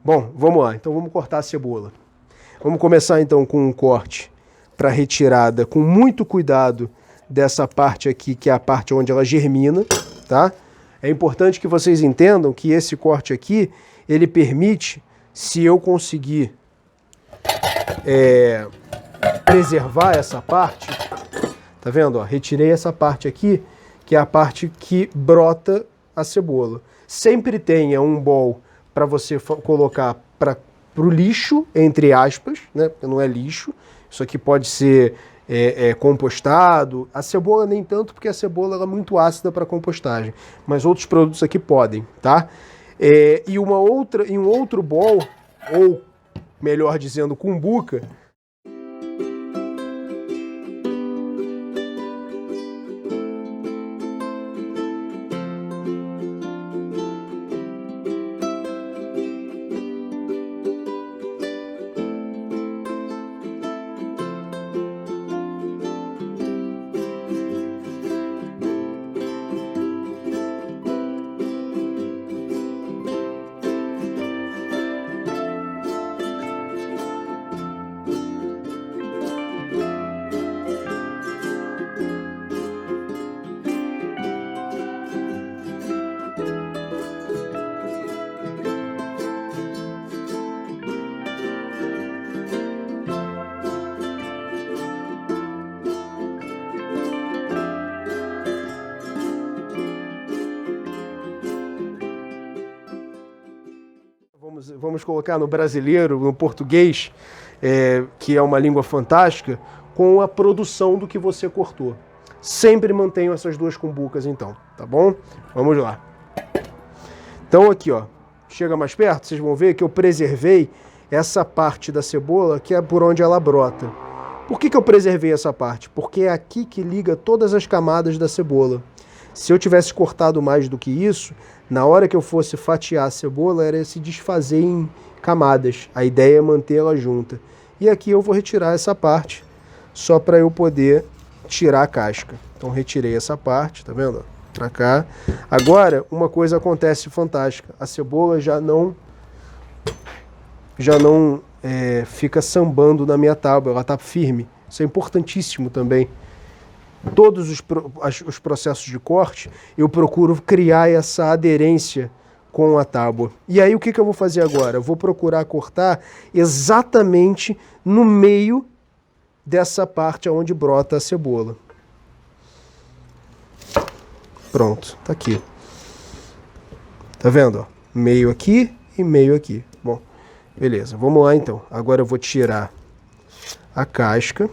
Bom, vamos lá. Então vamos cortar a cebola. Vamos começar então com um corte para retirada com muito cuidado dessa parte aqui, que é a parte onde ela germina, tá? É importante que vocês entendam que esse corte aqui, ele permite, se eu conseguir preservar essa parte, tá vendo? Ó, retirei essa parte aqui, que é a parte que brota a cebola. Sempre tenha um bowl para você colocar para o lixo, entre aspas, né? Porque não é lixo. Isso aqui pode ser compostado. A cebola nem tanto, porque a cebola ela é muito ácida para compostagem. Mas outros produtos aqui podem, tá? E um outro bowl, ou melhor dizendo, cumbuca, vamos colocar no brasileiro, no português, que é uma língua fantástica, com a produção do que você cortou. Sempre mantenho essas duas cumbucas, então, tá bom? Vamos lá. Então aqui, ó, chega mais perto, vocês vão ver que eu preservei essa parte da cebola, que é por onde ela brota. Por que eu preservei essa parte? Porque é aqui que liga todas as camadas da cebola. Se eu tivesse cortado mais do que isso, na hora que eu fosse fatiar a cebola, era se desfazer em camadas. A ideia é mantê-la junta. E aqui eu vou retirar essa parte, só para eu poder tirar a casca. Então retirei essa parte, tá vendo? Pra cá. Agora, uma coisa acontece fantástica. A cebola já não fica sambando na minha tábua, ela tá firme. Isso é importantíssimo também. Todos os processos de corte, eu procuro criar essa aderência com a tábua. E aí o que eu vou fazer agora? Eu vou procurar cortar exatamente no meio dessa parte onde brota a cebola. Pronto, tá aqui. Tá vendo? Ó? Meio aqui e meio aqui. Bom, beleza, vamos lá então. Agora eu vou tirar a casca.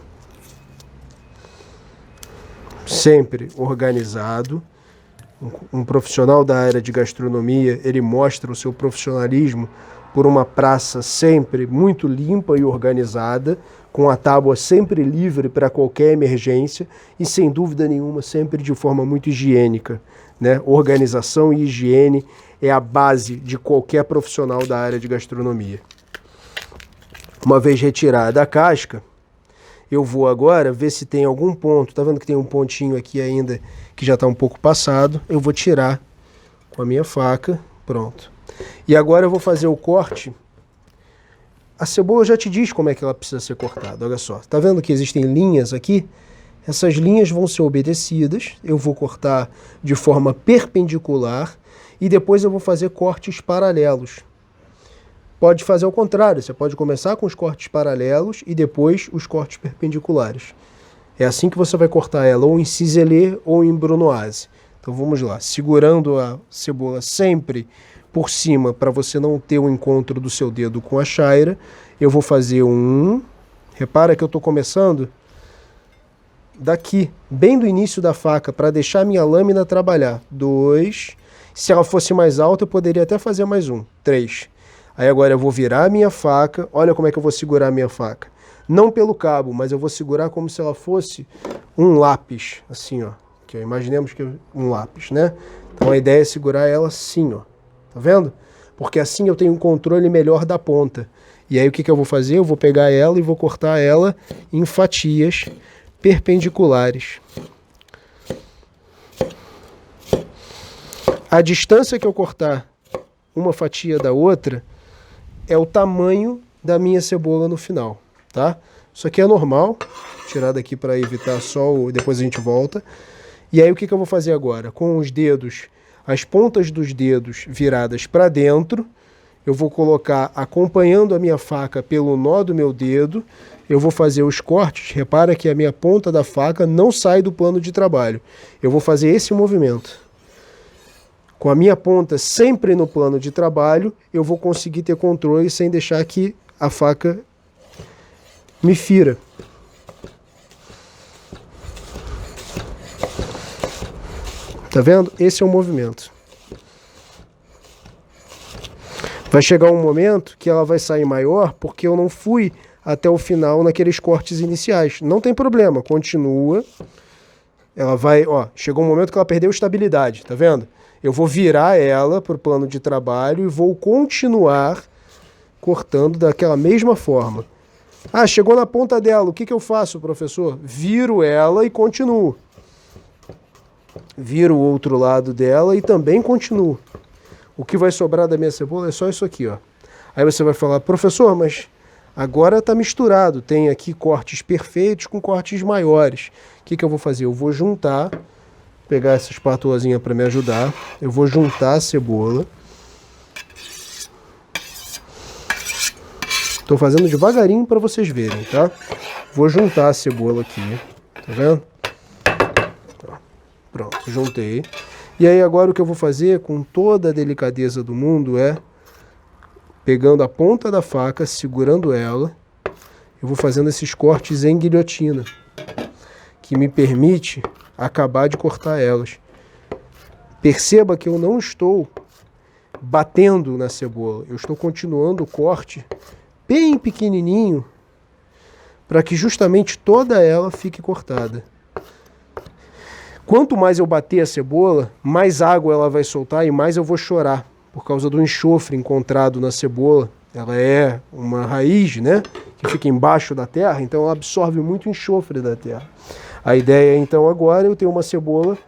Sempre organizado. Um profissional da área de gastronomia, ele mostra o seu profissionalismo por uma praça sempre muito limpa e organizada, com a tábua sempre livre para qualquer emergência e, sem dúvida nenhuma, sempre de forma muito higiênica, né? Organização e higiene é a base de qualquer profissional da área de gastronomia. Uma vez retirada a casca, eu vou agora ver se tem algum ponto. Tá vendo que tem um pontinho aqui ainda que já está um pouco passado? Eu vou tirar com a minha faca. Pronto. E agora eu vou fazer o corte. A cebola já te diz como é que ela precisa ser cortada. Olha só. Tá vendo que existem linhas aqui? Essas linhas vão ser obedecidas. Eu vou cortar de forma perpendicular e depois eu vou fazer cortes paralelos. Pode fazer ao contrário, você pode começar com os cortes paralelos e depois os cortes perpendiculares. É assim que você vai cortar ela, ou em ciselê ou em brunoise. Então vamos lá, segurando a cebola sempre por cima para você não ter o encontro do seu dedo com a chaira. Eu vou fazer repara que eu estou começando daqui, bem do início da faca, para deixar a minha lâmina trabalhar. 2, se ela fosse mais alta eu poderia até fazer mais 3. Aí agora eu vou virar a minha faca, olha como é que eu vou segurar a minha faca. Não pelo cabo, mas eu vou segurar como se ela fosse um lápis, assim, ó. Que imaginemos que é um lápis, né? Então a ideia é segurar ela assim, ó. Tá vendo? Porque assim eu tenho um controle melhor da ponta. E aí o que eu vou fazer? Eu vou pegar ela e vou cortar ela em fatias perpendiculares. A distância que eu cortar uma fatia da outra é o tamanho da minha cebola no final, tá? Isso aqui é normal, vou tirar daqui para evitar sol, depois a gente volta. E aí o que eu vou fazer agora? Com os dedos, as pontas dos dedos viradas para dentro, eu vou colocar, acompanhando a minha faca pelo nó do meu dedo, eu vou fazer os cortes. Repara que a minha ponta da faca não sai do plano de trabalho. Eu vou fazer esse movimento. Com a minha ponta sempre no plano de trabalho, eu vou conseguir ter controle sem deixar que a faca me fira. Tá vendo? Esse é o movimento. Vai chegar um momento que ela vai sair maior porque eu não fui até o final naqueles cortes iniciais. Não tem problema, continua. Ela vai, ó, chegou um momento que ela perdeu estabilidade, tá vendo? Eu vou virar ela para o plano de trabalho e vou continuar cortando daquela mesma forma. Ah, chegou na ponta dela, o que eu faço, professor? Viro ela e continuo. Viro o outro lado dela e também continuo. O que vai sobrar da minha cebola é só isso aqui, ó. Aí você vai falar, professor, mas agora está misturado. Tem aqui cortes perfeitos com cortes maiores. O que eu vou fazer? Eu vou juntar, pegar essa espátulazinha para me ajudar. Eu vou juntar a cebola. Estou fazendo devagarinho para vocês verem, tá? Vou juntar a cebola aqui, tá vendo? Pronto, juntei. E aí agora o que eu vou fazer com toda a delicadeza do mundo é, pegando a ponta da faca, segurando ela, eu vou fazendo esses cortes em guilhotina, que me permite acabar de cortar elas. Perceba que eu não estou batendo na cebola, eu estou continuando o corte bem pequenininho, para que justamente toda ela fique cortada. Quanto mais eu bater a cebola, mais água ela vai soltar e mais eu vou chorar, por causa do enxofre encontrado na cebola. Ela é uma raiz, né, que fica embaixo da terra, então ela absorve muito enxofre da terra. A ideia, então, agora é eu ter uma cebola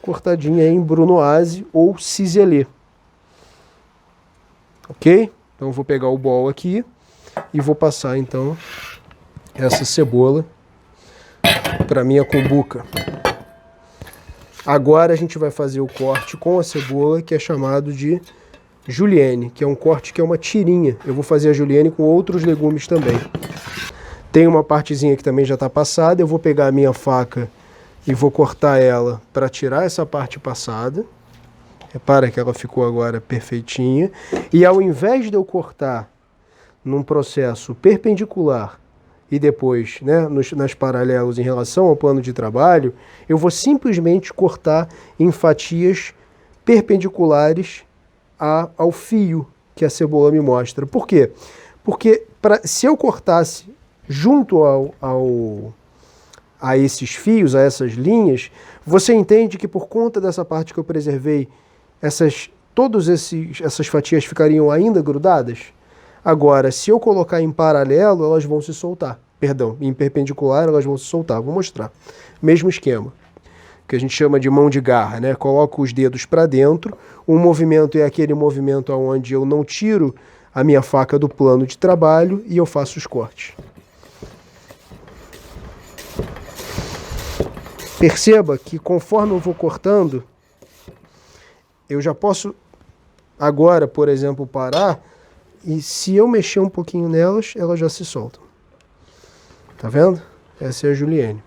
cortadinha em brunoise ou ciselê. Ok? Então eu vou pegar o bol aqui e vou passar, então, essa cebola para minha cumbuca. Agora a gente vai fazer o corte com a cebola, que é chamado de julienne, que é um corte que é uma tirinha. Eu vou fazer a julienne com outros legumes também. Tem uma partezinha que também já está passada, eu vou pegar a minha faca e vou cortar ela para tirar essa parte passada. Repara que ela ficou agora perfeitinha. E ao invés de eu cortar num processo perpendicular e depois, né, nas paralelos em relação ao plano de trabalho, eu vou simplesmente cortar em fatias perpendiculares ao fio que a cebola me mostra. Por quê? Porque se eu cortasse junto a esses fios, a essas linhas, você entende que por conta dessa parte que eu preservei, essas fatias ficariam ainda grudadas? Agora, se eu colocar em paralelo, elas vão se soltar. Perdão, em perpendicular elas vão se soltar. Vou mostrar. Mesmo esquema, que a gente chama de mão de garra, né? Coloco os dedos para dentro. Um movimento é aquele movimento onde eu não tiro a minha faca do plano de trabalho e eu faço os cortes. Perceba que conforme eu vou cortando, eu já posso agora, por exemplo, parar e se eu mexer um pouquinho nelas, elas já se soltam. Tá vendo? Essa é a julienne.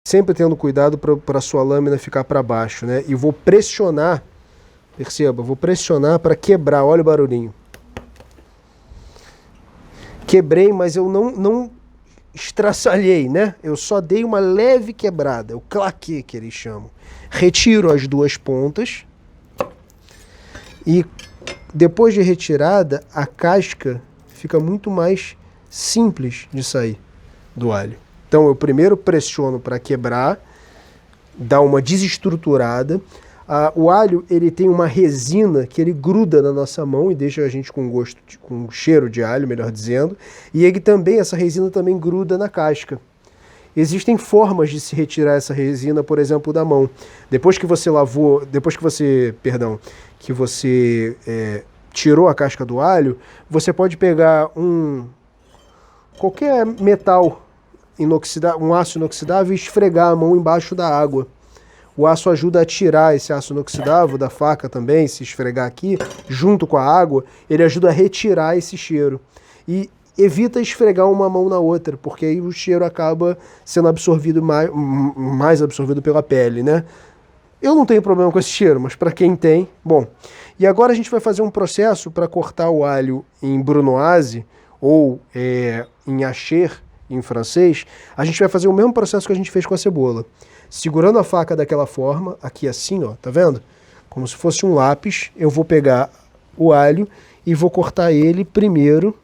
sempre tendo cuidado para a sua lâmina ficar para baixo, né? E vou pressionar, perceba, vou pressionar para quebrar, olha o barulhinho. Quebrei, mas eu não estraçalhei, né? Eu só dei uma leve quebrada, o claquê que eles chamam. Retiro as duas pontas e depois de retirada, a casca fica muito mais simples de sair do alho. Então eu primeiro pressiono para quebrar, dar uma desestruturada. O alho ele tem uma resina que ele gruda na nossa mão e deixa a gente com gosto, com cheiro de alho, melhor dizendo. E ele também, essa resina também gruda na casca. Existem formas de se retirar essa resina, por exemplo, da mão. Depois que você tirou a casca do alho, você pode pegar qualquer metal inoxidável, um aço inoxidável e esfregar a mão embaixo da água. O aço ajuda a tirar esse aço inoxidável da faca também, se esfregar aqui, junto com a água, ele ajuda a retirar esse cheiro. E evita esfregar uma mão na outra, porque aí o cheiro acaba sendo absorvido mais absorvido pela pele, né? Eu não tenho problema com esse cheiro, mas para quem tem, bom. E agora a gente vai fazer um processo para cortar o alho em brunoise ou em hacher, em francês. A gente vai fazer o mesmo processo que a gente fez com a cebola. Segurando a faca daquela forma, aqui assim, ó, tá vendo? Como se fosse um lápis, eu vou pegar o alho e vou cortar ele primeiro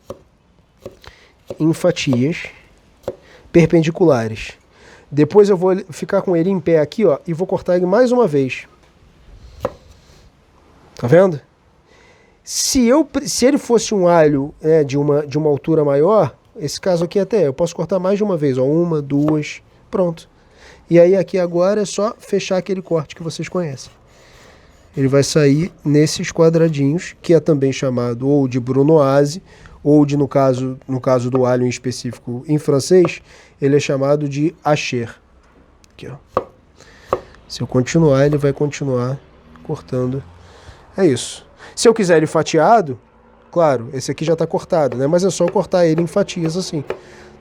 em fatias perpendiculares. Depois eu vou ficar com ele em pé aqui, ó, e vou cortar ele mais uma vez. Tá vendo? Se ele fosse um alho de uma altura maior, esse caso aqui até, eu posso cortar mais de uma vez, ó, uma, duas, pronto. E aí aqui agora é só fechar aquele corte que vocês conhecem. Ele vai sair nesses quadradinhos, que é também chamado ou de brunoise, ou de, no caso do alho em específico em francês, ele é chamado de hacher. Aqui, ó. Se eu continuar, ele vai continuar cortando. É isso. Se eu quiser ele fatiado, claro, esse aqui já está cortado, né? Mas é só cortar ele em fatias assim.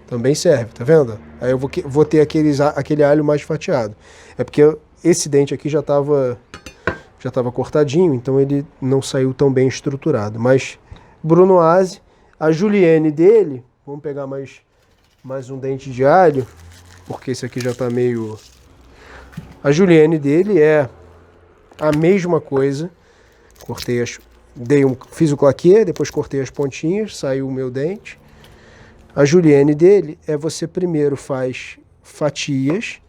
Também serve, tá vendo? Aí eu vou ter aquele alho mais fatiado. É porque esse dente aqui já estava cortadinho, então ele não saiu tão bem estruturado. Mas brunoise, a julienne dele, vamos pegar mais um dente de alho, porque esse aqui já está meio... A julienne dele é a mesma coisa. Fiz o claquê, depois cortei as pontinhas, saiu o meu dente. A julienne dele é você primeiro faz fatias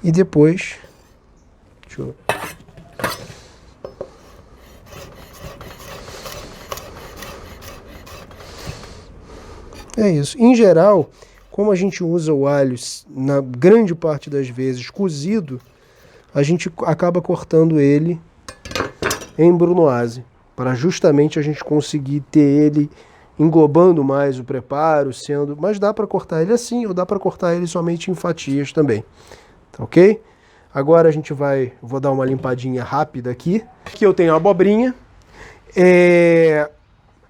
e depois... Deixa eu... É isso. Em geral, como a gente usa o alho na grande parte das vezes cozido, a gente acaba cortando ele em brunoise, para justamente a gente conseguir ter ele englobando mais o preparo, mas dá para cortar ele assim, ou dá para cortar ele somente em fatias também, tá ok? Agora vou dar uma limpadinha rápida aqui. Aqui eu tenho a abobrinha.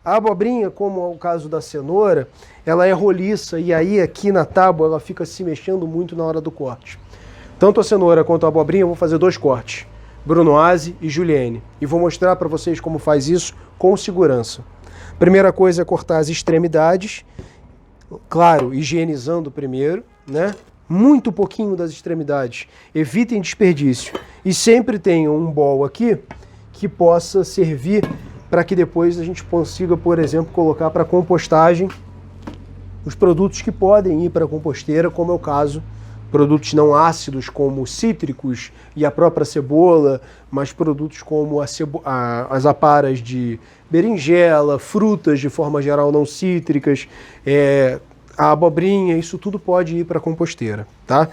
A abobrinha, como é o caso da cenoura, ela é roliça e aí aqui na tábua ela fica se mexendo muito na hora do corte. Tanto a cenoura quanto a abobrinha eu vou fazer dois cortes, brunoise e julienne, e vou mostrar para vocês como faz isso com segurança. Primeira coisa é cortar as extremidades, claro, higienizando primeiro, né? Muito pouquinho das extremidades, evitem desperdício. E sempre tenham um bol aqui que possa servir para que depois a gente consiga, por exemplo, colocar para compostagem os produtos que podem ir para a composteira, como é o caso, produtos não ácidos como cítricos e a própria cebola, mas produtos como as aparas de berinjela, frutas de forma geral não cítricas, a abobrinha, isso tudo pode ir para a composteira, tá?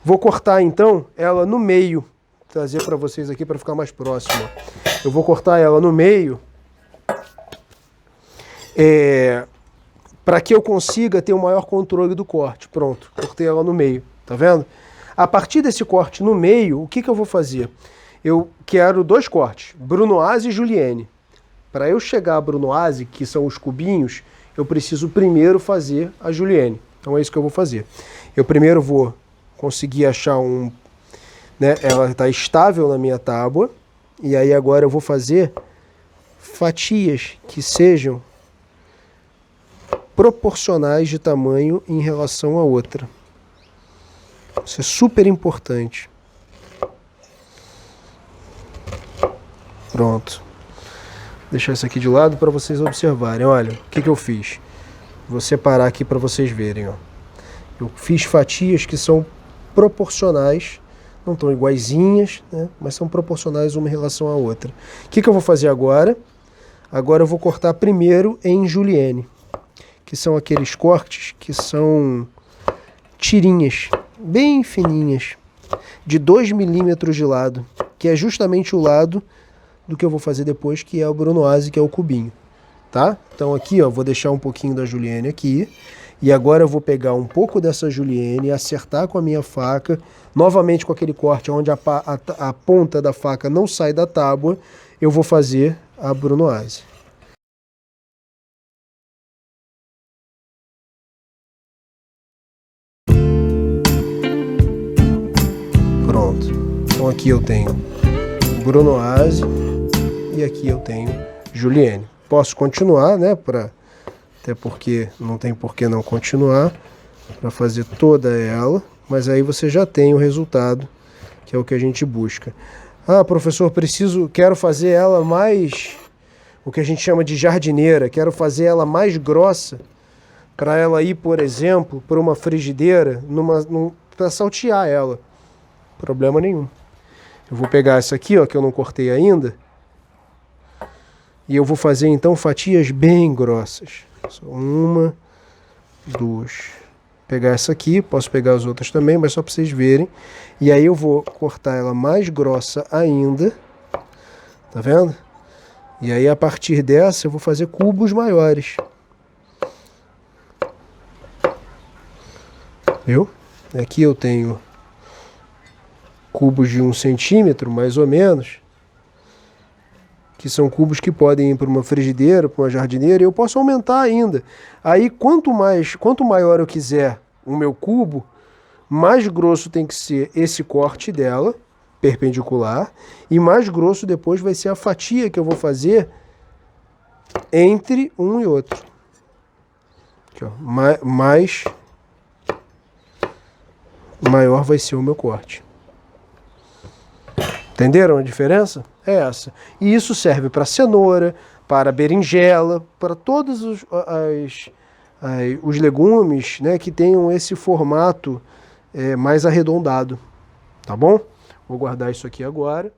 Vou cortar então ela no meio, trazer para vocês aqui para ficar mais próximo. Eu vou cortar ela no meio, para que eu consiga ter o maior controle do corte. Pronto, cortei ela no meio, tá vendo? A partir desse corte no meio, o que eu vou fazer? Eu quero dois cortes, brunoise e julienne. Para eu chegar a brunoise, que são os cubinhos, eu preciso primeiro fazer a julienne, Então é isso que eu vou fazer. Eu primeiro vou conseguir achar né, ela está estável na minha tábua, e aí agora eu vou fazer fatias que sejam proporcionais de tamanho em relação à outra. Isso é super importante. Pronto. Vou deixar isso aqui de lado para vocês observarem. Olha, o que eu fiz? Vou separar aqui para vocês verem. Ó. Eu fiz fatias que são proporcionais, não estão iguaizinhas, né? Mas são proporcionais uma em relação à outra. O que eu vou fazer agora? Agora eu vou cortar primeiro em julienne, que são aqueles cortes que são tirinhas, bem fininhas, de 2 milímetros de lado, que é justamente o lado do que eu vou fazer depois, que é o brunoise, que é o cubinho, tá? Então aqui, ó, vou deixar um pouquinho da julienne aqui, e agora eu vou pegar um pouco dessa julienne e acertar com a minha faca, novamente com aquele corte onde a ponta da faca não sai da tábua, eu vou fazer a brunoise. Pronto. Então aqui eu tenho brunoise e aqui eu tenho julienne. Posso continuar, né? Até porque não tem por que não continuar para fazer toda ela, mas aí você já tem o resultado, que é o que a gente busca. Ah, professor, quero fazer ela mais, o que a gente chama de jardineira, quero fazer ela mais grossa, para ela ir, por exemplo, para uma frigideira, para saltear ela. Problema nenhum. Eu vou pegar essa aqui, ó, que eu não cortei ainda, e eu vou fazer então fatias bem grossas. Só 1, 2. Pegar essa aqui, posso pegar as outras também, mas só para vocês verem. E aí eu vou cortar ela mais grossa ainda. Tá vendo? E aí a partir dessa eu vou fazer cubos maiores. Viu? Aqui eu tenho cubos de 1 centímetro, mais ou menos, que são cubos que podem ir para uma frigideira, para uma jardineira, e eu posso aumentar ainda. Aí quanto maior eu quiser o meu cubo, mais grosso tem que ser esse corte dela, perpendicular, e mais grosso depois vai ser a fatia que eu vou fazer entre um e outro. Aqui, ó, maior vai ser o meu corte. Entenderam a diferença? É essa. E isso serve para cenoura, para berinjela, para todos os legumes, né, que tenham esse formato mais arredondado. Tá bom? Vou guardar isso aqui agora.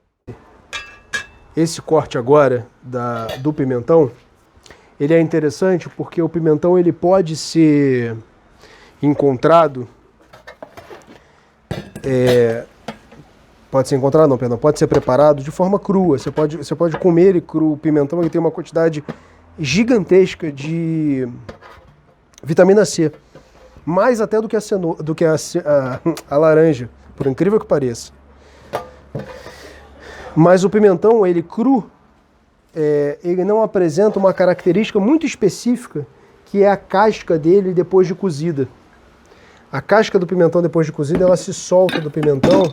Esse corte agora do pimentão, ele é interessante porque o pimentão ele pode ser encontrado... Pode ser encontrado, não, perdão, pode ser preparado de forma crua. Você pode comer ele cru. O pimentão ele tem uma quantidade gigantesca de vitamina C. Mais até do que a laranja, por incrível que pareça. Mas o pimentão, ele cru, ele não apresenta uma característica muito específica, que é a casca dele depois de cozida. A casca do pimentão depois de cozida, ela se solta do pimentão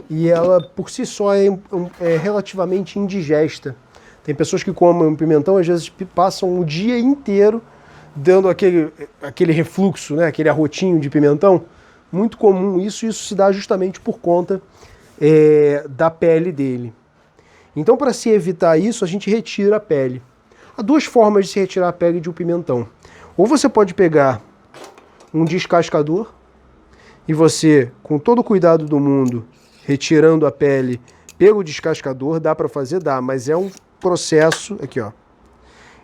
e ela por si só é relativamente indigesta. Tem pessoas que comem um pimentão, às vezes passam o dia inteiro dando aquele refluxo, né? Aquele arrotinho de pimentão. Muito comum isso se dá justamente por conta da pele dele. Então, para se evitar isso, a gente retira a pele. Há duas formas de se retirar a pele de um pimentão. Ou você pode pegar um descascador e você, com todo o cuidado do mundo, retirando a pele pelo descascador, dá para fazer? Dá, mas é um processo, aqui ó,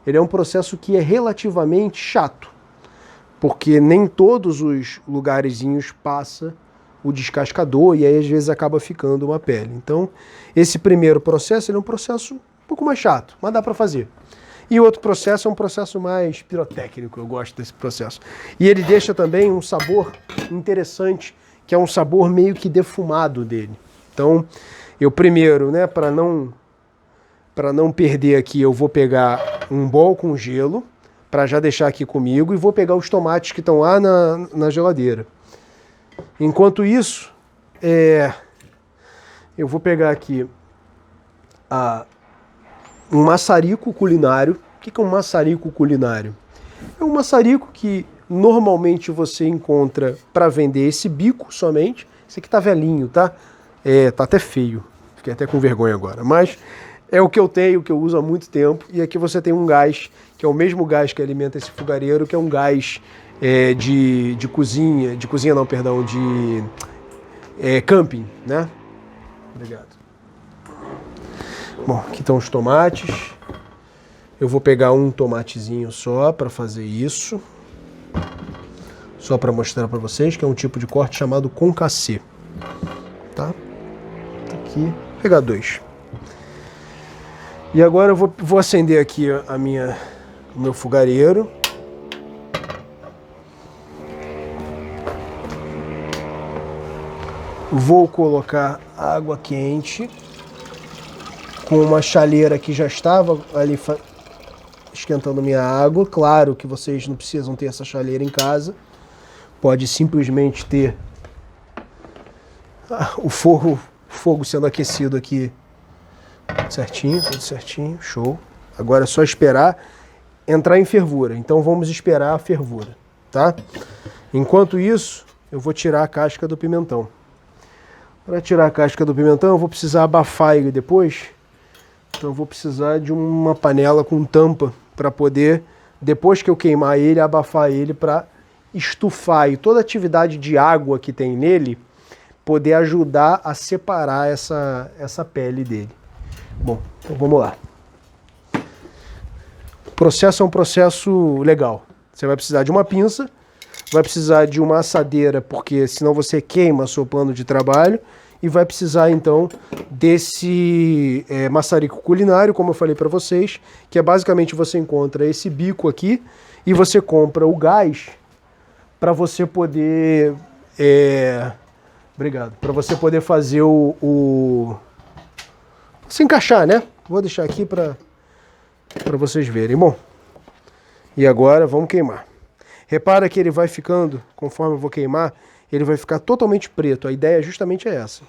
ele é um processo que é relativamente chato, porque nem todos os lugarzinhos passa o descascador e aí às vezes acaba ficando uma pele. Então, esse primeiro processo ele é um processo um pouco mais chato, mas dá para fazer. E o outro processo é um processo mais pirotécnico, eu gosto desse processo. E ele deixa também um sabor interessante, que é um sabor meio que defumado dele. Então, eu primeiro, né, para não perder aqui, eu vou pegar um bol com gelo, para já deixar aqui comigo, e vou pegar os tomates que estão lá na geladeira. Enquanto isso, eu vou pegar aqui um maçarico culinário. O que é um maçarico culinário? É um maçarico que normalmente você encontra para vender esse bico somente. Esse aqui tá velhinho, tá? Tá até feio. Fiquei até com vergonha agora. Mas é o que eu tenho, que eu uso há muito tempo. E aqui você tem um gás, que é o mesmo gás que alimenta esse fogareiro, que é um gás de cozinha. De cozinha não, perdão, de camping, né? Obrigado. Bom, aqui estão os tomates. Eu vou pegar um tomatezinho só para fazer isso. Só para mostrar para vocês que é um tipo de corte chamado concassê. Tá? Aqui. Vou pegar 2. E agora eu vou acender aqui o meu fogareiro. Vou colocar água quente com uma chaleira que já estava ali esquentando minha água. Claro que vocês não precisam ter essa chaleira em casa. Pode simplesmente ter o fogo sendo aquecido aqui certinho, tudo certinho, show. Agora é só esperar entrar em fervura. Então vamos esperar a fervura, tá? Enquanto isso, eu vou tirar a casca do pimentão. Para tirar a casca do pimentão, eu vou precisar abafar ele depois. Então eu vou precisar de uma panela com tampa para poder, depois que eu queimar ele, abafar ele para estufar e toda a atividade de água que tem nele poder ajudar a separar essa pele dele. Bom, então vamos lá. O processo é um processo legal. Você vai precisar de uma pinça, vai precisar de uma assadeira, porque senão você queima seu pano de trabalho, e vai precisar então desse maçarico culinário, como eu falei para vocês, que é basicamente você encontra esse bico aqui e você compra o gás para você poder para você poder fazer se encaixar, né? Vou deixar aqui para vocês verem. Bom, e agora vamos queimar. Repara que ele vai ficando, conforme eu vou queimar, ele vai ficar totalmente preto. A ideia justamente é essa.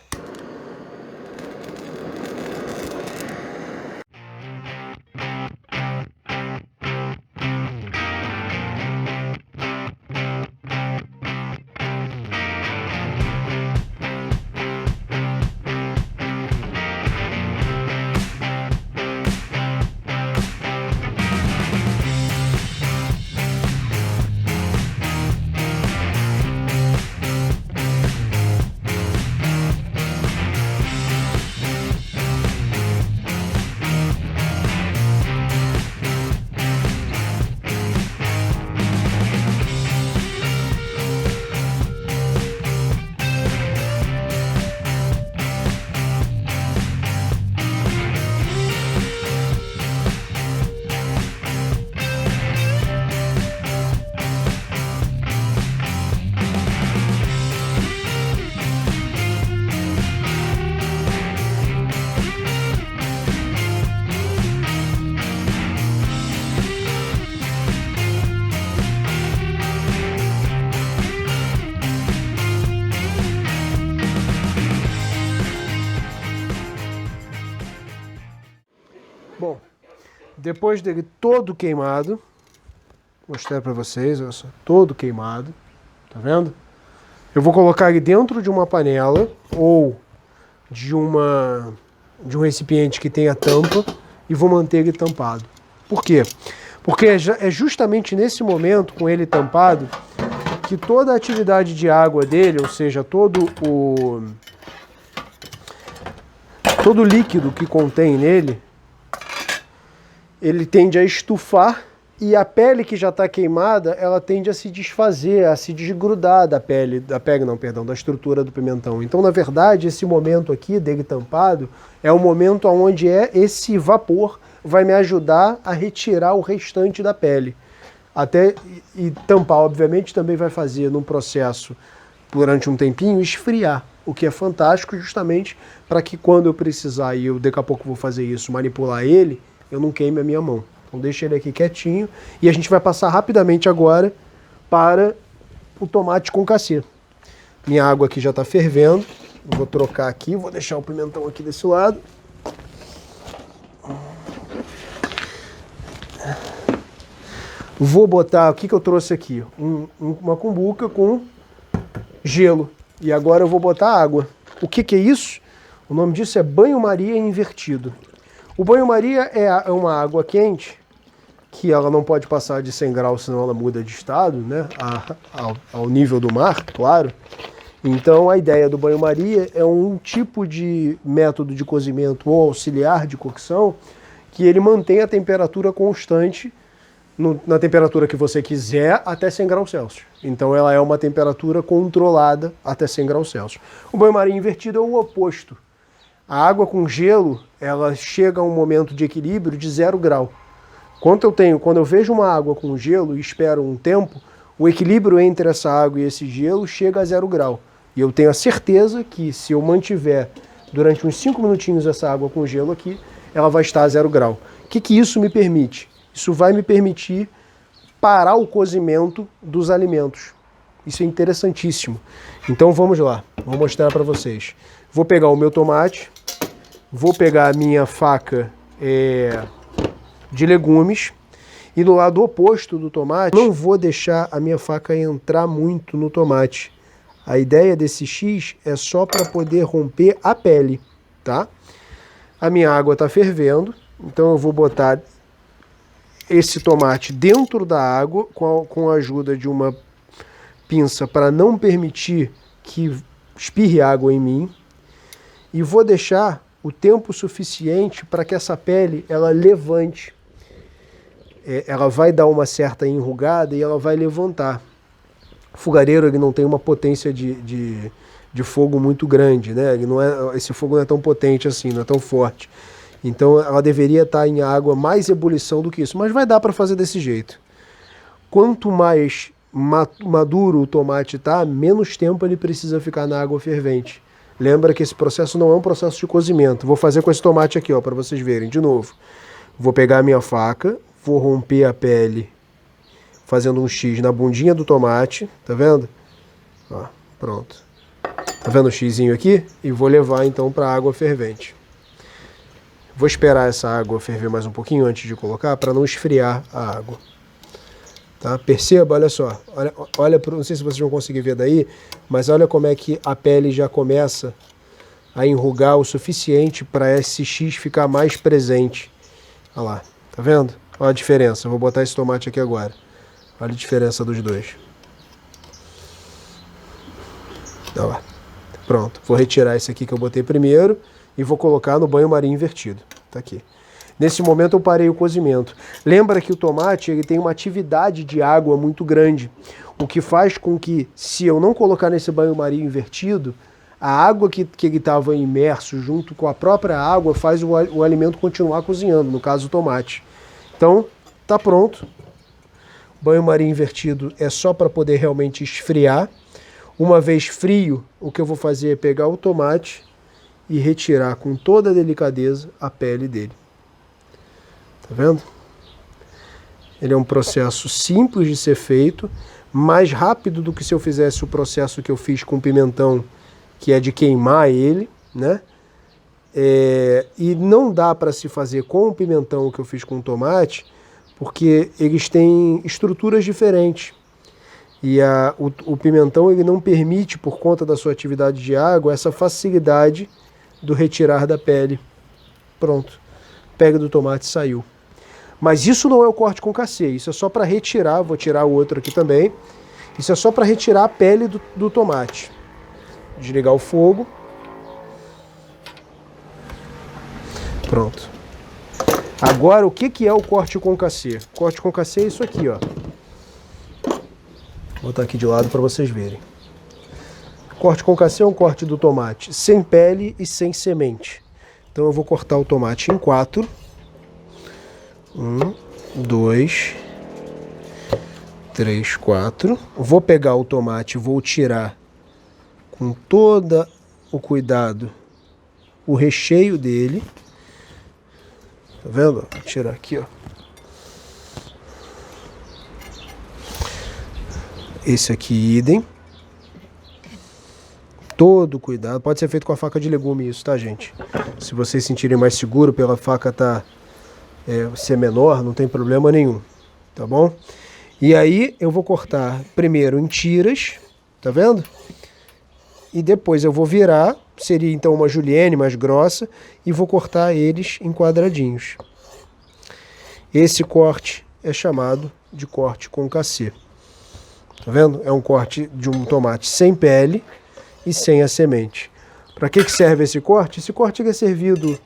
Bom, depois dele todo queimado, vou mostrar para vocês, olha só, todo queimado, tá vendo? Eu vou colocar ele dentro de uma panela ou de um recipiente que tenha tampa e vou manter ele tampado. Por quê? Porque é justamente nesse momento, com ele tampado, que toda a atividade de água dele, ou seja, todo o líquido que contém nele, ele tende a estufar e a pele que já está queimada, ela tende a se desfazer, a se desgrudar da estrutura do pimentão. Então, na verdade, esse momento aqui dele tampado é o momento onde esse vapor vai me ajudar a retirar o restante da pele. E tampar, obviamente, também vai fazer num processo, durante um tempinho, esfriar, o que é fantástico justamente para que quando eu precisar, e eu daqui a pouco vou fazer isso, manipular ele, eu não queime a minha mão. Então deixa ele aqui quietinho e a gente vai passar rapidamente agora para o tomate concassê. Minha água aqui já está fervendo. Vou trocar aqui, vou deixar o pimentão aqui desse lado. Vou botar, o que eu trouxe aqui? Uma cumbuca com gelo. E agora eu vou botar água. O que é isso? O nome disso é banho-maria invertido. O banho-maria é uma água quente, que ela não pode passar de 100 graus, senão ela muda de estado, né? Ao nível do mar, claro. Então a ideia do banho-maria é um tipo de método de cozimento ou auxiliar de cocção que ele mantém a temperatura constante na temperatura que você quiser até 100 graus Celsius. Então ela é uma temperatura controlada até 100 graus Celsius. O banho-maria invertido é o oposto. A água com gelo, ela chega a um momento de equilíbrio de 0 grau. Quando eu vejo uma água com gelo e espero um tempo, o equilíbrio entre essa água e esse gelo chega a 0 grau. E eu tenho a certeza que se eu mantiver durante uns 5 minutinhos essa água com gelo aqui, ela vai estar a 0 grau. O que isso me permite? Isso vai me permitir parar o cozimento dos alimentos. Isso é interessantíssimo. Então vamos lá, vou mostrar para vocês. Vou pegar o meu tomate, vou pegar a minha faca de legumes e do lado oposto do tomate, não vou deixar a minha faca entrar muito no tomate. A ideia desse X é só para poder romper a pele, tá? A minha água está fervendo, então eu vou botar esse tomate dentro da água com a ajuda de uma pinça para não permitir que espirre água em mim e vou deixar o tempo suficiente para que essa pele ela levante. Ela vai dar uma certa enrugada e ela vai levantar. O fogareiro ele não tem uma potência de fogo muito grande, né? Esse fogo não é tão potente assim, não é tão forte. Então ela deveria estar em água mais ebulição do que isso, mas vai dar para fazer desse jeito. Quanto mais maduro o tomate está, menos tempo ele precisa ficar na água fervente. Lembra que esse processo não é um processo de cozimento. Vou fazer com esse tomate aqui, ó, para vocês verem de novo. Vou pegar a minha faca, vou romper a pele, fazendo um X na bundinha do tomate, tá vendo? Ó, pronto. Tá vendo o xizinho aqui? E vou levar então para a água fervente. Vou esperar essa água ferver mais um pouquinho antes de colocar, para não esfriar a água. Tá? Perceba, olha só. Olha, não sei se vocês vão conseguir ver daí, mas olha como é que a pele já começa a enrugar o suficiente para esse X ficar mais presente. Olha lá, tá vendo? Olha a diferença. Eu vou botar esse tomate aqui agora. Olha a diferença dos dois. Olha lá. Pronto. Vou retirar esse aqui que eu botei primeiro e vou colocar no banho-maria invertido. Tá aqui. Nesse momento eu parei o cozimento. Lembra que o tomate ele tem uma atividade de água muito grande, o que faz com que, se eu não colocar nesse banho-maria invertido, a água que ele estava imerso junto com a própria água faz o alimento continuar cozinhando, no caso o tomate. Então, tá pronto. Banho-maria invertido é só para poder realmente esfriar. Uma vez frio, o que eu vou fazer é pegar o tomate e retirar com toda a delicadeza a pele dele. Tá vendo? Ele é um processo simples de ser feito, mais rápido do que se eu fizesse o processo que eu fiz com o pimentão, que é de queimar ele, né? E não dá para se fazer com o pimentão que eu fiz com o tomate, porque eles têm estruturas diferentes. E o pimentão ele não permite, por conta da sua atividade de água, essa facilidade do retirar da pele. Pronto. Pega do tomate e saiu. Mas isso não é o corte concassê, isso é só para retirar, vou tirar o outro aqui também. Isso é só para retirar a pele do tomate. Desligar o fogo. Pronto. Agora, o que é o corte concassê? O corte concassê é isso aqui, ó. Vou botar aqui de lado para vocês verem. Corte concassê é um corte do tomate sem pele e sem semente. Então eu vou cortar o tomate em 4. 1, 2, 3, 4. Vou pegar o tomate e vou tirar com todo o cuidado o recheio dele. Tá vendo? Vou tirar aqui, ó. Esse aqui, idem. Todo cuidado. Pode ser feito com a faca de legume isso, tá, gente? Se vocês sentirem mais seguro pela faca ser menor, não tem problema nenhum, tá bom? E aí eu vou cortar primeiro em tiras, tá vendo? E depois eu vou virar, seria então uma julienne mais grossa, e vou cortar eles em quadradinhos. Esse corte é chamado de corte concassê. Tá vendo? É um corte de um tomate sem pele e sem a semente. Para que serve esse corte? Esse corte é servido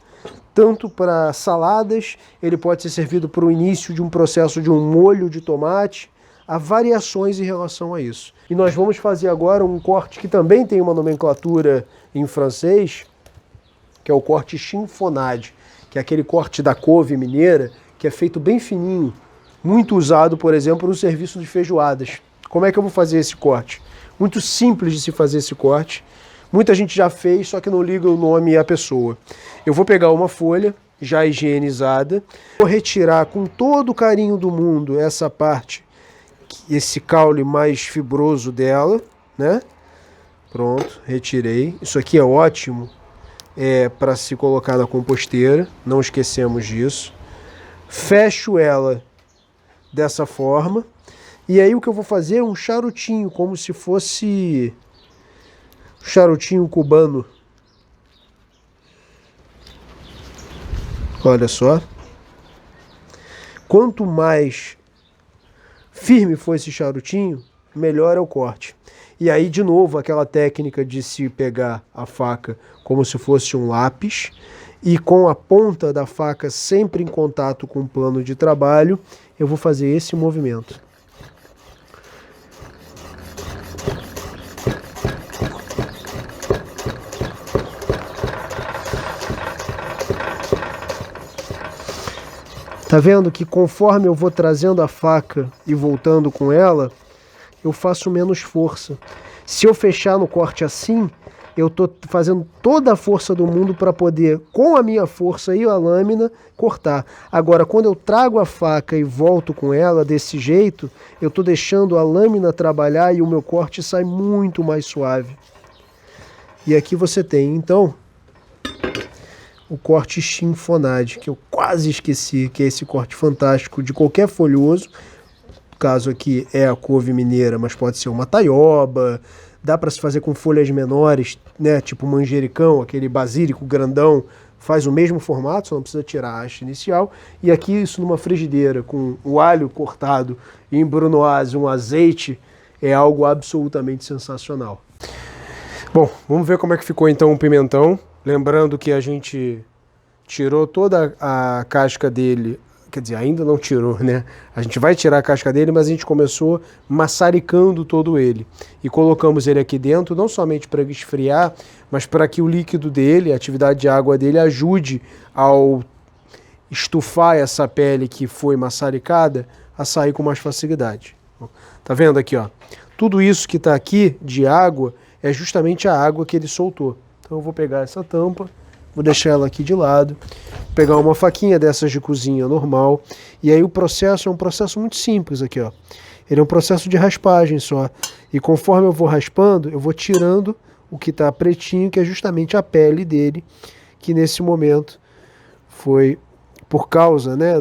tanto para saladas, ele pode ser servido para o início de um processo de um molho de tomate. Há variações em relação a isso. E nós vamos fazer agora um corte que também tem uma nomenclatura em francês, que é o corte chiffonade, que é aquele corte da couve mineira, que é feito bem fininho, muito usado, por exemplo, no serviço de feijoadas. Como é que eu vou fazer esse corte? Muito simples de se fazer esse corte. Muita gente já fez, só que não liga o nome e a pessoa. Eu vou pegar uma folha já higienizada, vou retirar com todo o carinho do mundo essa parte, esse caule mais fibroso dela, né? Pronto, retirei. Isso aqui é ótimo para se colocar na composteira, não esquecemos disso. Fecho ela dessa forma. E aí o que eu vou fazer é um charutinho, como se fosse um charutinho cubano. Olha só. Quanto mais firme for esse charutinho, melhor é o corte. E aí, de novo, aquela técnica de se pegar a faca como se fosse um lápis e com a ponta da faca sempre em contato com o plano de trabalho, eu vou fazer esse movimento. Tá vendo que conforme eu vou trazendo a faca e voltando com ela, eu faço menos força. Se eu fechar no corte assim, eu tô fazendo toda a força do mundo para poder, com a minha força e a lâmina, cortar. Agora, quando eu trago a faca e volto com ela desse jeito, eu tô deixando a lâmina trabalhar e o meu corte sai muito mais suave. E aqui você tem, então, o corte chiffonade, que eu quase esqueci, que é esse corte fantástico de qualquer folhoso. O caso aqui é a couve mineira, mas pode ser uma taioba, dá para se fazer com folhas menores, né, tipo manjericão, aquele basílico grandão, faz o mesmo formato, só não precisa tirar a haste inicial. E aqui isso numa frigideira, com o alho cortado em brunoise, um azeite, é algo absolutamente sensacional. Bom, vamos ver como é que ficou então o pimentão. Lembrando que a gente tirou toda a casca dele, quer dizer, ainda não tirou, né? A gente vai tirar a casca dele, mas a gente começou maçaricando todo ele. E colocamos ele aqui dentro, não somente para esfriar, mas para que o líquido dele, a atividade de água dele, ajude ao estufar essa pele que foi maçaricada a sair com mais facilidade. Tá vendo aqui, ó? Tudo isso que está aqui de água é justamente a água que ele soltou. Então eu vou pegar essa tampa, vou deixar ela aqui de lado, pegar uma faquinha dessas de cozinha normal, e aí o processo é um processo muito simples aqui, ó. Ele é um processo de raspagem só, e conforme eu vou raspando, eu vou tirando o que está pretinho, que é justamente a pele dele, que nesse momento foi por causa, né,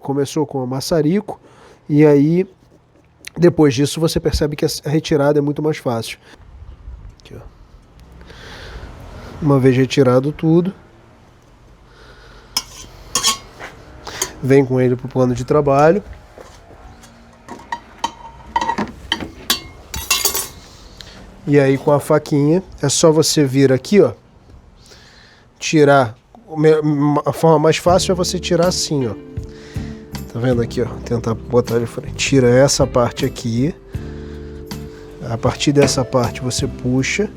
começou com o maçarico, e aí depois disso você percebe que a retirada é muito mais fácil. Aqui, ó. Uma vez retirado tudo, vem com ele para o plano de trabalho. E aí com a faquinha, é só você vir aqui, ó, tirar. A forma mais fácil é você tirar assim, ó. Tá vendo aqui, ó? Tentar botar ele frente. Tira essa parte aqui. A partir dessa parte você puxa.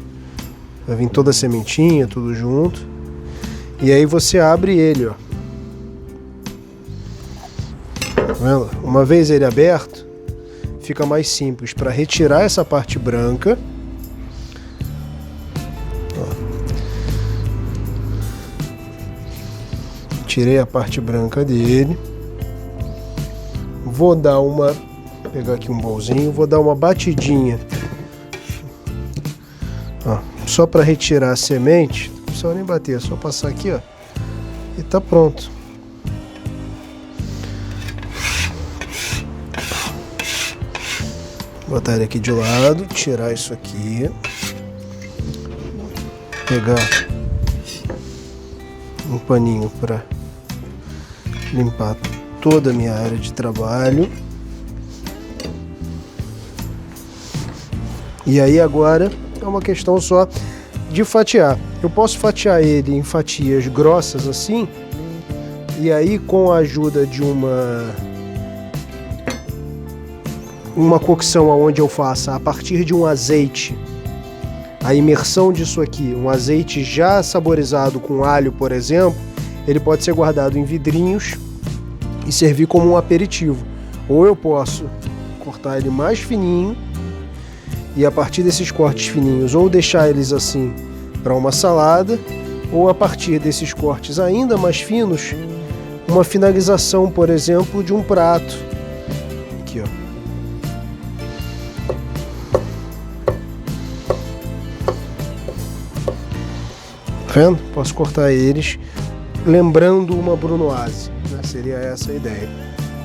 Vai vir toda a sementinha, tudo junto. E aí você abre ele, ó. Tá vendo? Uma vez ele aberto, fica mais simples para retirar essa parte branca. Ó. Tirei a parte branca dele. Vou dar uma Vou pegar aqui um bolzinho, vou dar uma batidinha. Ó, só para retirar a semente, não precisa nem bater, é só passar aqui, ó, e tá pronto. Botar ele aqui de lado, tirar isso aqui, pegar um paninho para limpar toda a minha área de trabalho. E aí agora é uma questão só de fatiar. Eu posso fatiar ele em fatias grossas assim, e aí com a ajuda de uma cocção onde eu faça a partir de um azeite, a imersão disso aqui, um azeite já saborizado com alho, por exemplo, ele pode ser guardado em vidrinhos e servir como um aperitivo. Ou eu posso cortar ele mais fininho e a partir desses cortes fininhos ou deixar eles assim para uma salada, ou a partir desses cortes ainda mais finos, uma finalização, por exemplo, de um prato. Aqui, ó. Vendo? Posso cortar eles lembrando uma brunoise, né? Seria essa a ideia,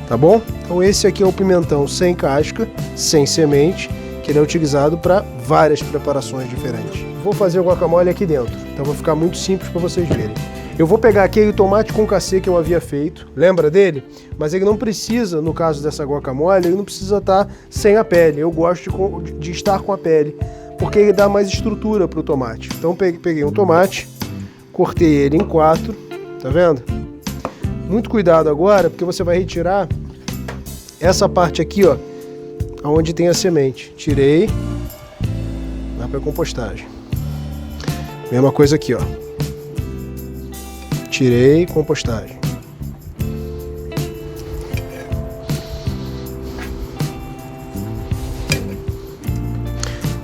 tá bom? Então esse aqui é o pimentão sem casca, sem semente, que ele é utilizado para várias preparações diferentes. Vou fazer o guacamole aqui dentro, então vai ficar muito simples para vocês verem. Eu vou pegar aquele tomate com cacê que eu havia feito, lembra dele? Mas ele não precisa, no caso dessa guacamole, ele não precisa estar sem a pele. Eu gosto de estar com a pele, porque ele dá mais estrutura para o tomate. Então peguei um tomate, cortei ele em 4, tá vendo? Muito cuidado agora, porque você vai retirar essa parte aqui, ó, onde tem a semente. Tirei, vai para compostagem. Mesma coisa aqui, ó. Tirei, compostagem.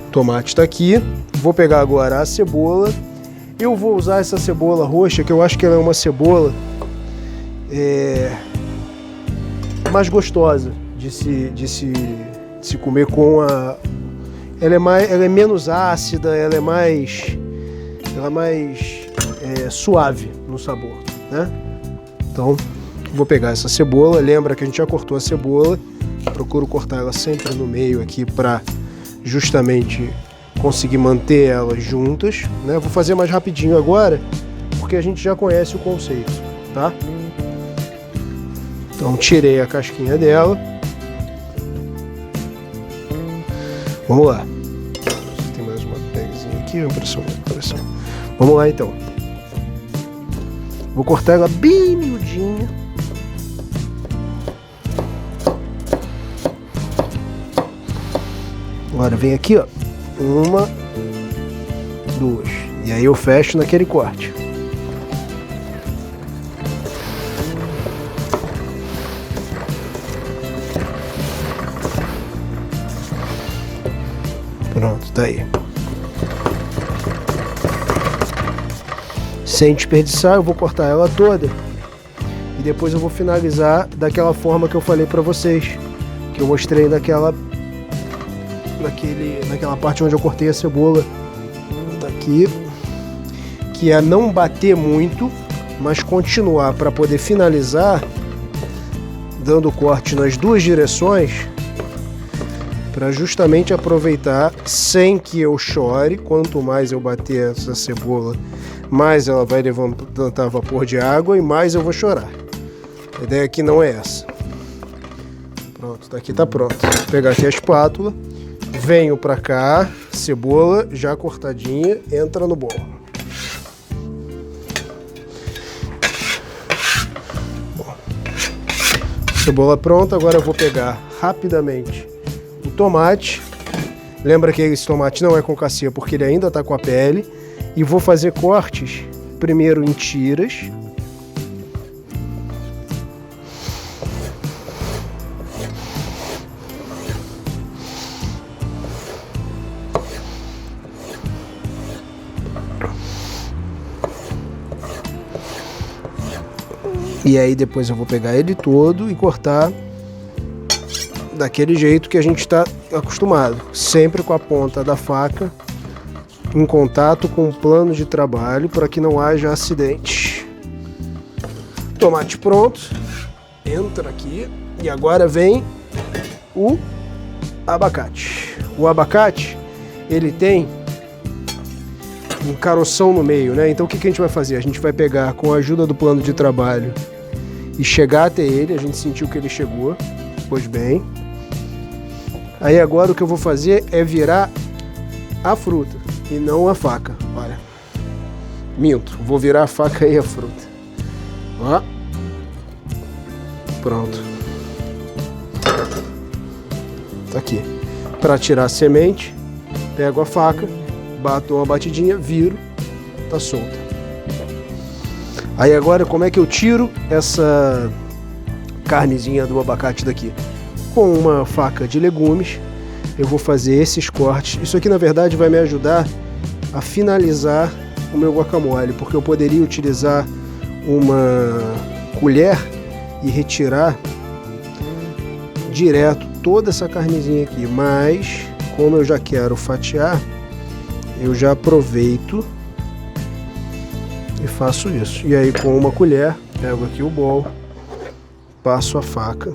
O tomate está aqui. Vou pegar agora a cebola. Eu vou usar essa cebola roxa, que eu acho que ela é uma cebola mais gostosa de se comer com a... Ela é menos ácida, ela é mais suave no sabor, né? Então, vou pegar essa cebola. Lembra que a gente já cortou a cebola. Procuro cortar ela sempre no meio aqui para justamente conseguir manter elas juntas, né? Vou fazer mais rapidinho agora, porque a gente já conhece o conceito, tá? Então, tirei a casquinha dela. Vamos lá. Tem mais uma pegazinha aqui, impressão. Vamos lá, então. Vou cortar ela bem miudinha. Agora vem aqui, ó. 1, 2. E aí eu fecho naquele corte. Pronto, tá aí. Sem desperdiçar, eu vou cortar ela toda. E depois eu vou finalizar daquela forma que eu falei pra vocês. Que eu mostrei naquela parte onde eu cortei a cebola. Aqui. Que é não bater muito, mas continuar para poder finalizar, dando corte nas duas direções, para justamente aproveitar sem que eu chore. Quanto mais eu bater essa cebola, mais ela vai levantar vapor de água e mais eu vou chorar. A ideia aqui não é essa. Pronto, daqui tá pronto. Vou pegar aqui a espátula, venho para cá, cebola já cortadinha, entra no bolo. Bom, cebola pronta, agora eu vou pegar rapidamente o tomate. Lembra que esse tomate não é com cassia porque ele ainda está com a pele. E vou fazer cortes primeiro em tiras. E aí depois eu vou pegar ele todo e cortar daquele jeito que a gente está acostumado, sempre com a ponta da faca em contato com o plano de trabalho para que não haja acidente. Tomate pronto, entra aqui e agora vem o abacate. O abacate, ele tem um caroção no meio, né? Então o que a gente vai fazer? A gente vai pegar com a ajuda do plano de trabalho e chegar até ele. A gente sentiu que ele chegou, pois bem. Aí agora o que eu vou fazer é virar a fruta e não a faca. Olha, minto, vou virar a faca e a fruta. Ó, pronto. Tá aqui. Para tirar a semente, pego a faca, bato uma batidinha, viro, tá solta. Aí agora como é que eu tiro essa carnezinha do abacate daqui? Com uma faca de legumes, eu vou fazer esses cortes. Isso aqui na verdade vai me ajudar a finalizar o meu guacamole, porque eu poderia utilizar uma colher e retirar direto toda essa carnezinha aqui, mas como eu já quero fatiar, eu já aproveito e faço isso. E aí com uma colher, pego aqui o bol, passo a faca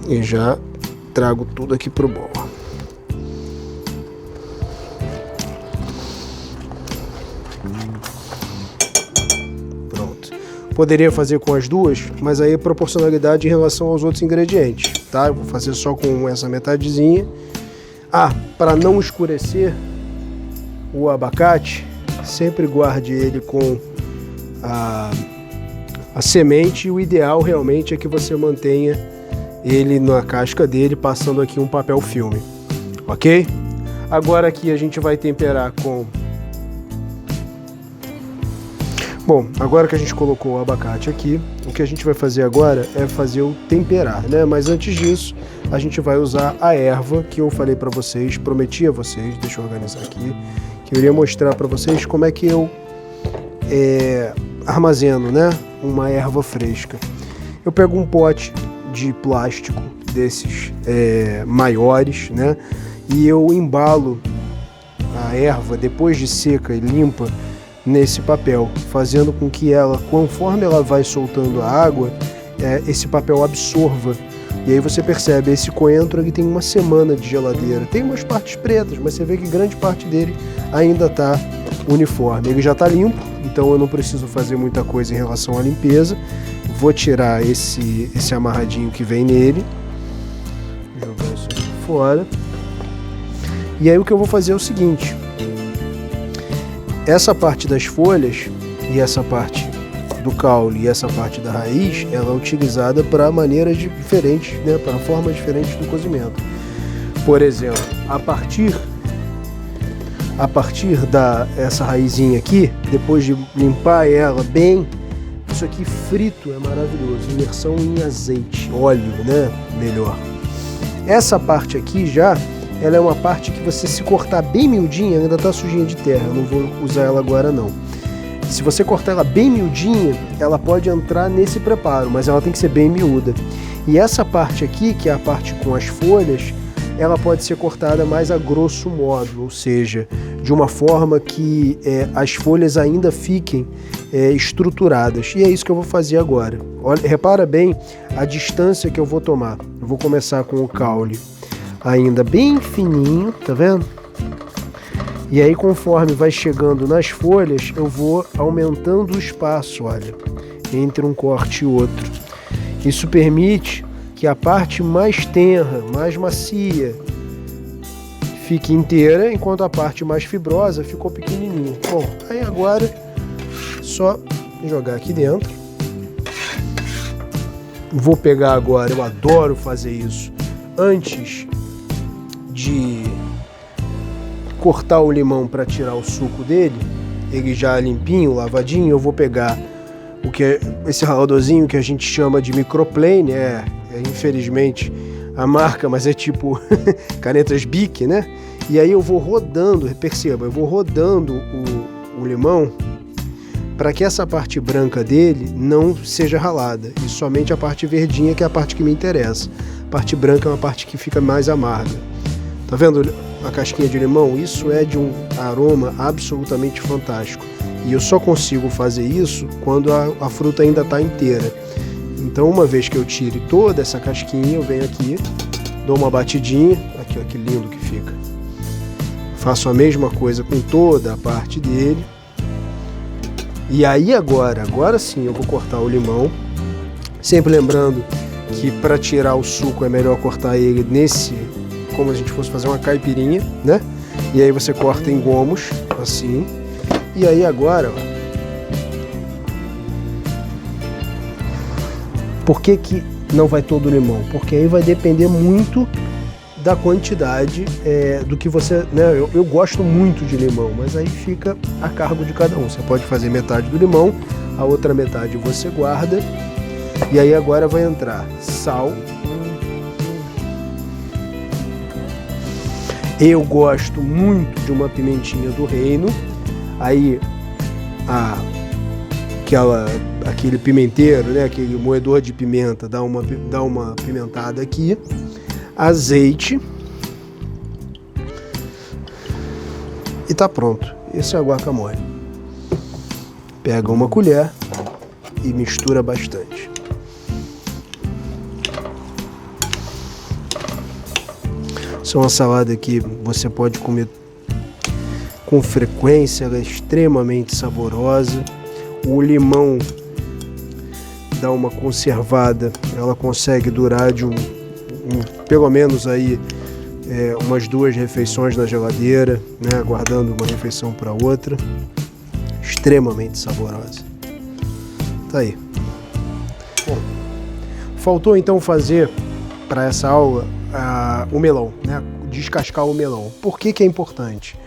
e já trago tudo aqui pro bol. Pronto. Poderia fazer com as duas, mas aí é proporcionalidade em relação aos outros ingredientes, tá? Eu vou fazer só com essa metadezinha. Para não escurecer o abacate, sempre guarde ele com a semente. O ideal realmente é que você mantenha ele na casca dele, passando aqui um papel filme, ok? Agora aqui a gente vai temperar com... Bom, agora que a gente colocou o abacate aqui, o que a gente vai fazer agora é fazer o temperar, né? Mas antes disso, a gente vai usar a erva que eu falei para vocês, prometi a vocês, deixa eu organizar aqui, que eu iria mostrar para vocês como é que eu armazeno, né? Uma erva fresca. Eu pego um pote de plástico desses maiores, né? E eu embalo a erva depois de seca e limpa nesse papel, fazendo com que ela, conforme ela vai soltando a água, esse papel absorva. E aí você percebe, esse coentro ele tem uma semana de geladeira. Tem umas partes pretas, mas você vê que grande parte dele ainda está uniforme. Ele já está limpo, então eu não preciso fazer muita coisa em relação à limpeza. Vou tirar esse amarradinho que vem nele, jogar isso aqui fora. E aí o que eu vou fazer é o seguinte: essa parte das folhas e essa parte do caule e essa parte da raiz, ela é utilizada para maneiras diferentes, né, para formas diferentes do cozimento. Por exemplo, a partir essa raizinha aqui, depois de limpar ela bem, isso aqui frito é maravilhoso, imersão em azeite, óleo, né, melhor. Essa parte aqui já, ela é uma parte que você, se cortar bem miudinha, ainda tá sujinha de terra, eu não vou usar ela agora não. Se você cortar ela bem miudinha, ela pode entrar nesse preparo, mas ela tem que ser bem miúda. E essa parte aqui, que é a parte com as folhas, ela pode ser cortada mais a grosso modo, ou seja, de uma forma que as folhas ainda fiquem estruturadas. E é isso que eu vou fazer agora. Olha, repara bem a distância que eu vou tomar. Eu vou começar com o caule ainda bem fininho, tá vendo? E aí, conforme vai chegando nas folhas, eu vou aumentando o espaço, olha, entre um corte e outro. Isso permite que a parte mais tenra, mais macia, fique inteira, enquanto a parte mais fibrosa ficou pequenininha. Bom, aí agora só jogar aqui dentro. Vou pegar agora, eu adoro fazer isso, antes de cortar o limão para tirar o suco dele, ele já limpinho, lavadinho, eu vou pegar esse raladorzinho que a gente chama de microplane, infelizmente a marca, mas é tipo canetas Bic, né? E aí eu vou rodando, perceba, eu vou rodando o limão para que essa parte branca dele não seja ralada, e somente a parte verdinha, que é a parte que me interessa. A parte branca é uma parte que fica mais amarga. Tá vendo a casquinha de limão? Isso é de um aroma absolutamente fantástico. E eu só consigo fazer isso quando a fruta ainda está inteira. Então, uma vez que eu tire toda essa casquinha, eu venho aqui, dou uma batidinha. Aqui, ó, que lindo que fica. Faço a mesma coisa com toda a parte dele. E aí agora sim eu vou cortar o limão. Sempre lembrando que para tirar o suco é melhor cortar ele como a gente fosse fazer uma caipirinha, né? E aí você corta em gomos, assim. E aí agora, ó, por que não vai todo o limão? Porque aí vai depender muito da quantidade do que você... Né? Eu gosto muito de limão, mas aí fica a cargo de cada um. Você pode fazer metade do limão, a outra metade você guarda. E aí agora vai entrar sal. Eu gosto muito de uma pimentinha do reino. Aí aquele pimenteiro, né, aquele moedor de pimenta, dá uma pimentada aqui. Azeite. E tá pronto. Esse é o guacamole. Pega uma colher e mistura bastante. Essa é uma salada que você pode comer com frequência, ela é extremamente saborosa. O limão dá uma conservada, ela consegue durar pelo menos aí umas 2 refeições na geladeira, né, guardando uma refeição para outra. Extremamente saborosa. Tá aí. Bom, faltou então fazer para essa aula o melão, né, descascar o melão. Por que é importante?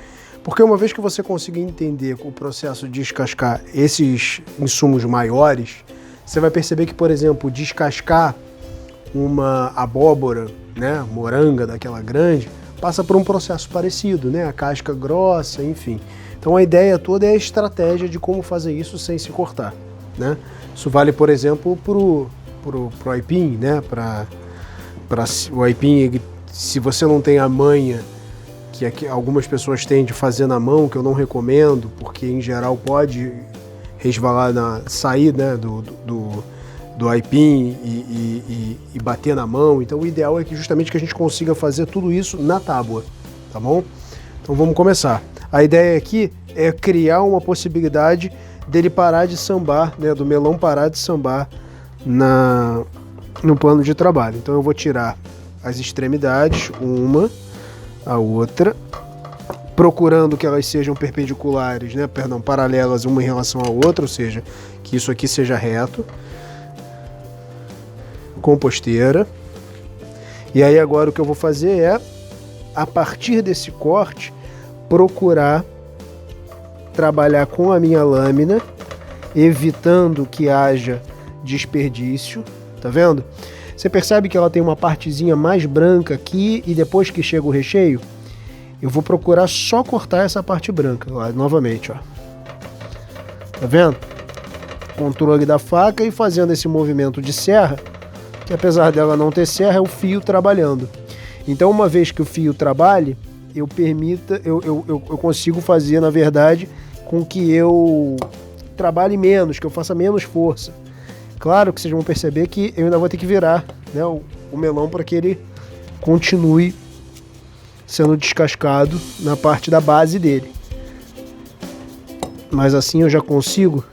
Porque uma vez que você conseguir entender o processo de descascar esses insumos maiores, você vai perceber que, por exemplo, descascar uma abóbora, né, moranga daquela grande, passa por um processo parecido, né, a casca grossa, enfim. Então a ideia toda é a estratégia de como fazer isso sem se cortar, né? Isso vale, por exemplo, pro aipim, né, para o aipim, se você não tem a manha que algumas pessoas têm de fazer na mão, que eu não recomendo, porque em geral pode resvalar, sair, né, do aipim e bater na mão. Então o ideal é que justamente que a gente consiga fazer tudo isso na tábua, tá bom? Então vamos começar. A ideia aqui é criar uma possibilidade dele parar de sambar, né, do melão parar de sambar no plano de trabalho. Então eu vou tirar as extremidades, uma, a outra, procurando que elas sejam perpendiculares, né? Perdão, paralelas uma em relação à outra, ou seja, que isso aqui seja reto, composteira. E aí agora o que eu vou fazer é, a partir desse corte, procurar trabalhar com a minha lâmina, evitando que haja desperdício, tá vendo? Você percebe que ela tem uma partezinha mais branca aqui e depois que chega o recheio, eu vou procurar só cortar essa parte branca, ó, novamente, ó. Tá vendo? Controle da faca e fazendo esse movimento de serra, que apesar dela não ter serra, é o fio trabalhando. Então, uma vez que o fio trabalhe, eu consigo fazer, na verdade, com que eu trabalhe menos, que eu faça menos força. Claro que vocês vão perceber que eu ainda vou ter que virar, né, o melão para que ele continue sendo descascado na parte da base dele. Mas assim eu já consigo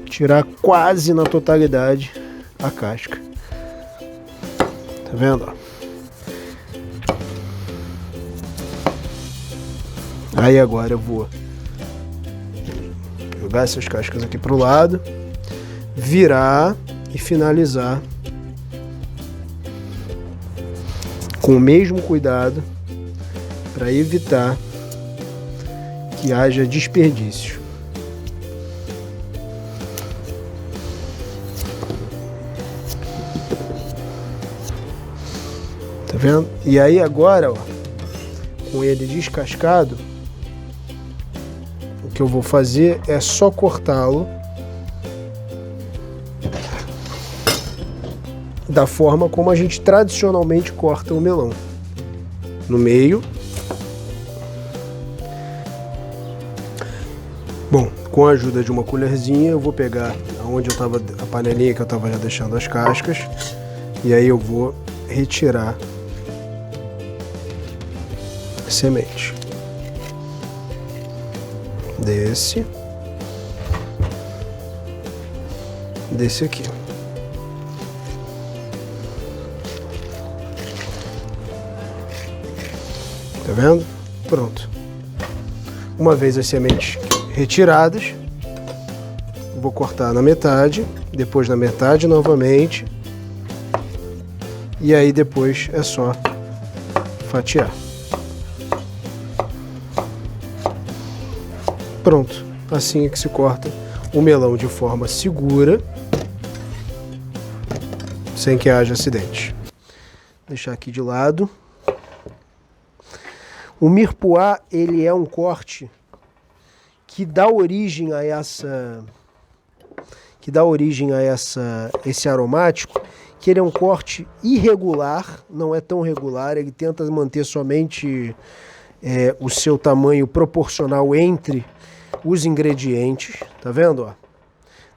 tirar quase na totalidade a casca. Tá vendo? Aí agora eu vou jogar essas cascas aqui pro lado, virar e finalizar com o mesmo cuidado para evitar que haja desperdício. Tá vendo? E aí agora, ó, com ele descascado, o que eu vou fazer é só cortá-lo da forma como a gente tradicionalmente corta o melão. No meio. Bom, com a ajuda de uma colherzinha eu vou pegar onde eu estava, a panelinha que eu estava já deixando as cascas, e aí eu vou retirar a semente desse aqui. Tá vendo? Pronto. Uma vez as sementes retiradas, vou cortar na metade, depois na metade novamente, e aí depois é só fatiar. Pronto, assim é que se corta o melão de forma segura, sem que haja acidente. Vou deixar aqui de lado. O mirepoix, ele é um corte que dá origem a esse aromático, que ele é um corte irregular, não é tão regular, ele tenta manter somente o seu tamanho proporcional entre os ingredientes, tá vendo? Ó?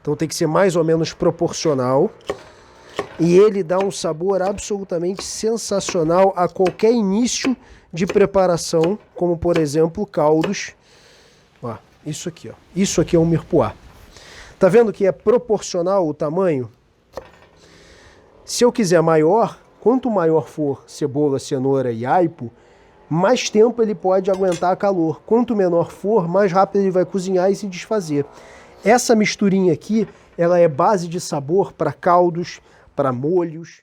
Então tem que ser mais ou menos proporcional, e ele dá um sabor absolutamente sensacional a qualquer início de preparação, como por exemplo caldos. Ó, isso aqui, ó. Isso aqui é um mirepoix. Tá vendo que é proporcional o tamanho? Se eu quiser maior, quanto maior for cebola, cenoura e aipo, mais tempo ele pode aguentar calor. Quanto menor for, mais rápido ele vai cozinhar e se desfazer. Essa misturinha aqui, ela é base de sabor para caldos, para molhos.